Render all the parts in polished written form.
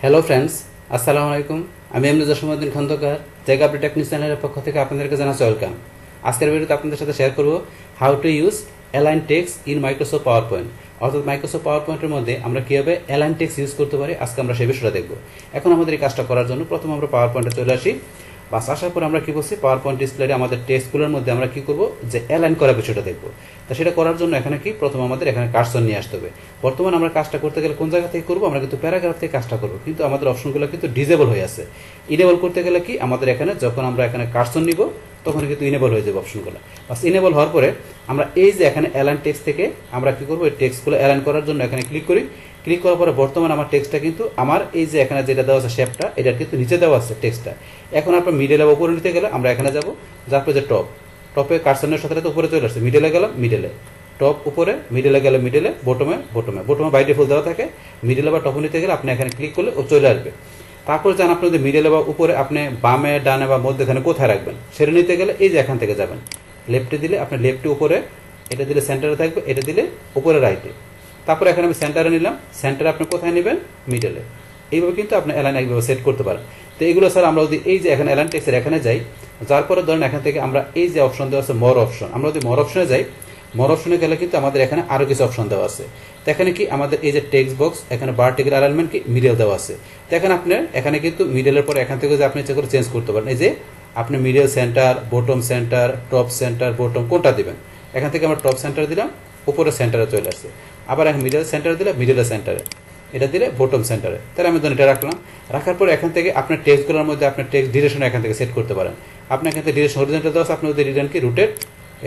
Hello friends, আসসালামু আলাইকুম। আমি এমনি জসীমউদ্দিন খন্দকার জায়গা আপডেট টেকনিক চ্যানেলের পক্ষ থেকে আপনাদেরকে জানাচ্ছি ওয়েলকাম। আজকের ভিডিওতে আপনাদের সাথে শেয়ার করব how to use align text in Microsoft power point. অর্থাৎ মাইক্রোসফট পাওয়ার পয়েন্টের মধ্যে আমরা কীভাবে অ্যালাইন টেক্সট ইউজ করতে পারি, আজকে আমরা সেই বিষয়টা দেখব। এখন আমাদের এই কাজটা করার জন্য প্রথমে আমরা পাওয়ার পয়েন্টে চলে আসি। বাস আসার পর আমরা কি বলছি, পাওয়ার পয়েন্ট ডিসপ্লেতে আমাদের টেক্সটগুলোর মধ্যে আমরা কি করব, যে অ্যালাইন করার বিষয়টা দেখব। তো সেটা করার জন্য এখানে কি প্রথম আমাদের এখানে কার্সর নিয়ে আসতে হবে। বর্তমানে আমরা কাজটা করতে গেলে কোন জায়গা থেকে করবো, আমরা কিন্তু প্যারাগ্রাফ থেকে কাজটা করবো, কিন্তু আমাদের অপশনগুলো কিন্তু ডিজেবল হয়ে আছে। ইনেবল করতে গেলে কি আমাদের এখানে যখন আমরা এখানে কার্সর নিব তখন কিন্তু ইনেবল হয়ে যাবে অপশনগুলো। বাস ইনেবল হওয়ার পরে আমরা এই যে এখানে অ্যালাইন টেক্সট থেকে আমরা কি করবো, এই টেক্সটগুলো অ্যালাইন করার জন্য এখানে ক্লিক করি। ক্লিক করার পরে বর্তমানে আমার টেক্সটটা কিন্তু আমার এই যে এখানে যেটা দেওয়া আছে শেপটা, এটার কিন্তু নিচে দেওয়া আছে টেক্সটটা। এখন আপনার মিডলে বা উপরে নিতে গেলে আমরা এখানে যাবো, যার পরে যে টপে কার্সনের সাথে তো উপরে চলে আসছে, মিডলে গেলাম মিডলে, টপ উপরে, মিডলে গেলে মিডলে, বটমে বাই ডিফল্ট দেওয়া থাকে। মিডলে বা টপে নিতে গেলে আপনি এখানে ক্লিক করলে ও চলে আসবে। তারপর যান আপনি যদি মিডলে বা উপরে আপনি বামে ডানে বা মধ্যেখানে কোথায় রাখবেন সেটা নিতে গেলে এই যে এখান থেকে যাবেন, লেফটে দিলে আপনি লেফটে উপরে, এটা দিলে সেন্টারে থাকবে, এটা দিলে উপরে রাইটে। তারপর এখানে আমি সেন্টারে নিলাম, সেন্টারে আপনি কোথায় নেবেন, মিডলে। এইভাবে কিন্তু আপনি অ্যালাইন একভাবে সেট করতে পারেন। তো এইগুলো স্যার আমরা যদি এই যে এখানে অ্যালাইন টেক্সটের এখানে যাই, যার পরে ধরেন এখান থেকে আমরা এই যে অপশন দেওয়া আছে মোর অপশন, আমরা যদি মোর অপশনে যাই, মোর অপশনে গেলে কিন্তু আমাদের এখানে আরও কিছু অপশন দেওয়া আছে। তো এখানে কি আমাদের এই যে টেক্সট বক্স, এখানে ভার্টিক্যাল অ্যালাইনমেন্ট কি মিডল দেওয়া আছে। তো এখানে আপনার এখানে কিন্তু মিডলের পরে এখান থেকে যে আপনি ইচ্ছা করে চেঞ্জ করতে পারেন, এই যে আপনি middle centre, bottom centre, top centre, bottom কোনটা দিবেন। এখান থেকে আমরা টপ সেন্টার দিলাম, উপরে সেন্টারে চলে আসছে। আবার এখন মিডল সেন্টার দিলে মিডলের সেন্টারে, এটা দিলে বটম সেন্টারে। তাহলে আমি ধরুন এটা রাখলাম। রাখার পর এখান থেকে আপনার টেক্সটগুলোর মধ্যে আপনার টেক্সট ডিরেকশন এখান থেকে সেট করতে পারেন। আপনি এখান থেকে ডিরেকশন হরিজন্টাল দেওয়া আছে, আপনি ওদের রিটার্ন কি রুটেড,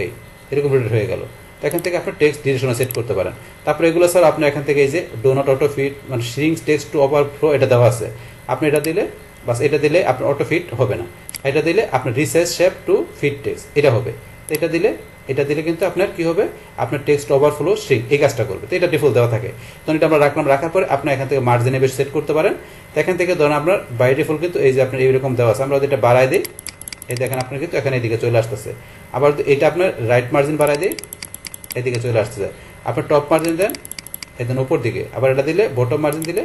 এই এরকম রুটেড হয়ে গেল। তো এখান থেকে আপনার টেক্সট ডিরেকশন সেট করতে পারেন। তারপরে এগুলো স্যার আপনি এখান থেকে এই যে ডো নট অটো ফিট, মানে শ্রিঙ্কস টেক্সট টু ওভারফ্লো, এটা দেওয়া আছে। আপনি এটা দিলে বাস, এটা দিলে আপনার অটো ফিট হবে না। এটা দিলে আপনার resize shape to fit text, এটা হবে। তো এটা দিলে কিন্তু আপনার কি হবে, আপনার টেক্সট ওভারফ্লো শ্রিঙ্ক এই কাজটা করবে। তো এটা ডিফল্ট দেওয়া থাকে। তো এটা আমরা রাখলাম। রাখার পরে আপনি এখান থেকে মার্জিনে বেশ সেট করতে পারেন। তো এখান থেকে ধরেন আপনার বাই ডিফল্ট কিন্তু এই যে আপনার এইরকম দেওয়া আছে, আমরা যদি এটা বাড়াই দিই, এই দেখেন আপনার কিন্তু এখানে এদিকে চলে আসতেছে। আবার এটা আপনার রাইট মার্জিন বাড়াই দিই, এদিকে চলে আসতেছে। আপনার টপ মার্জিন দেন, এদিন উপর দিকে, আবার এটা দিলে বটম মার্জিন দিলে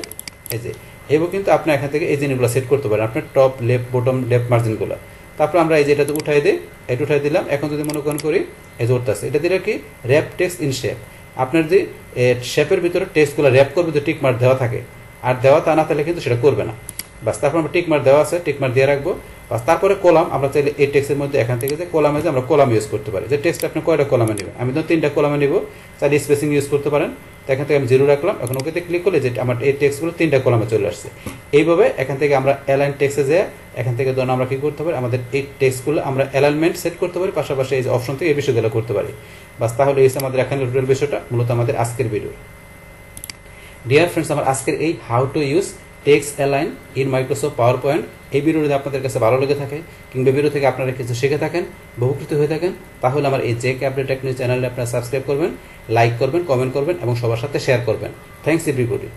এই যে এবার কিন্তু আপনি এখান থেকে এই জিনিসগুলো সেট করতে পারেন, আপনার টপ লেফট বটম লেফট মার্জিনগুলো। তারপর আমরা এই যে এটাতে উঠাই দিই, এটা উঠাই দিলাম। এখন যদি মনে করি এই যে উঠতেছে, এটা দিলে কি র্যাপ টেক্সট ইন শেপ। আপনার যে শেপের ভিতরে টেক্সটগুলো র্যাপ করবে, যদি টিক মার্ক দেওয়া থাকে, আর দেওয়া তা না তাহলে কিন্তু সেটা করবে না। বাস তারপর আমরা টিক মার্ক দেওয়া আছে, টিক মার্ক দিয়ে রাখবো। বাস তারপরে কলাম, আমরা চাইলে এই টেক্সটের মধ্যে এখান থেকে যে কলামে যে আমরা কলাম ইউজ করতে পারি, যে টেক্সট আপনি কয়টা কলামে নেবেন, আমি তো 3টা কলামে নিব, চাইলে স্পেসিং ইউজ করতে পারেন। তো এখান থেকে আমি 0 রাখলাম। এখন ওকেতে ক্লিক করলে যে আমার এই টেক্সটগুলো 3টা কলামে চলে আসছে। এইভাবে এখান থেকে আমরা অ্যালাইন টেক্সটে যে এখান থেকে ধরুন আমরা কি করতে পারি, আমাদের এই টেক্সটগুলো আমরা অ্যালাইনমেন্ট সেট করতে পারি, পাশাপাশি এই যে অপশন থেকে এই বিষয়গুলো করতে পারি। বাস তাহলে এই আমাদের এখানে টোটাল বিষয়টা মূলত আমাদের আজকের ভিডিও। ডিয়ার ফ্রেন্ডস, আমার আজকের এই how to use text align in Microsoft power point এই ভিডিও যদি আপনাদের কাছে ভালো লেগে থাকে, কিংবা ভিডিও থেকে আপনারা কিছু শিখে থাকেন, বহুকৃত হয়ে থাকেন, তাহলে আমার এই জেকে আপডেট টেকনিক চ্যানেলে আপনারা সাবস্ক্রাইব করবেন, লাইক করবেন, কমেন্ট করবেন এবং সবার সাথে শেয়ার করবেন। Thanks everybody.